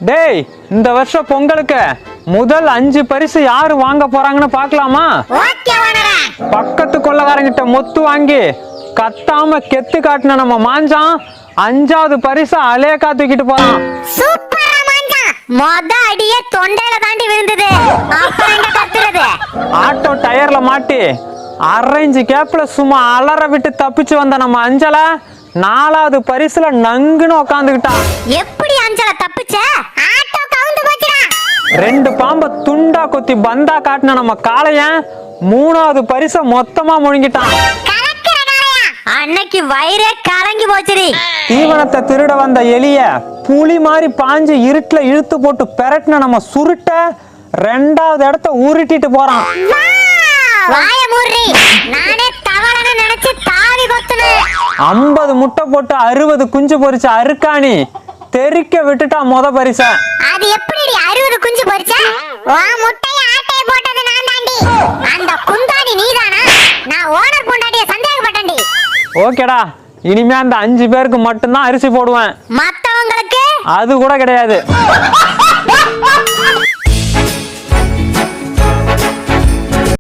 டேய், இந்த வருஷம் பொங்கலுக்கு முதல் 5 பரிசு யாரு வாங்க போறாங்கன்னு பாக்கலாமா? பக்கத்து கொள்ளக்காரங்கிட்ட மொத்து வாங்கி கத்தாம கெத்து காட்டின நம்ம மாஞ்சான் 5வது பரிசு அலேக்கா தூக்கிட்டு போறான். மொத அடியே தொண்டையில தாண்டி விழுந்தது. அப்புறம் எங்க கத்துறது? ஆட்டோ டயர்ல மாட்டி அரேஞ்சு கேப்ல சும்மா அலற விட்டு தப்பிச்சு வந்த நம்ம அஞ்சல 4வது பரிசுல நங்குன்னு உக்காந்துக்கிட்டான். எப்படி அஞ்சல தப்பிச்ச? ஆட்டோ கவுந்து போச்சுடா. 2 பாம்ப துண்டா கொத்தி பந்தா காட்டின நம்ம காளையன் 3வது பரிசை மொத்தமா முழுங்கிட்டான். அன்னைக்கு வயிறே கலங்கி போச்சுடி. தீவனத்தை திருட வந்த எலிய புலி மாதிரி பாஞ்சு இருட்டுல இழுத்து போட்டு பெரட்டின நம்ம சுருட்ட 2வது இடத்த உருட்டிட்டு போறான். வாய மூடுறி. நானே தவளன்னு நினைச்சு தாவி கொத்துனேன். 50 முட்டை போட்டு 60 குஞ்சு பொரிச்ச அருக்காணி தெறிக்க விட்டுட்டா மொத பரிச. அது எப்படி 60 குஞ்சு பொரிச்ச? முட்டைய ஆட்டைய போட்டது நான் தாண்டி. அந்த குந்தாணி நீதானா? நான் ஓனர் பொண்டாட்டிய சந்தேகப்பட்டேன்டி. ஓகேடா, இனிமே அந்த 5 பேருக்கு மட்டும்தான் அரிசி போடுவேன். மத்தவங்களுக்கு அது கூட கிடையாது.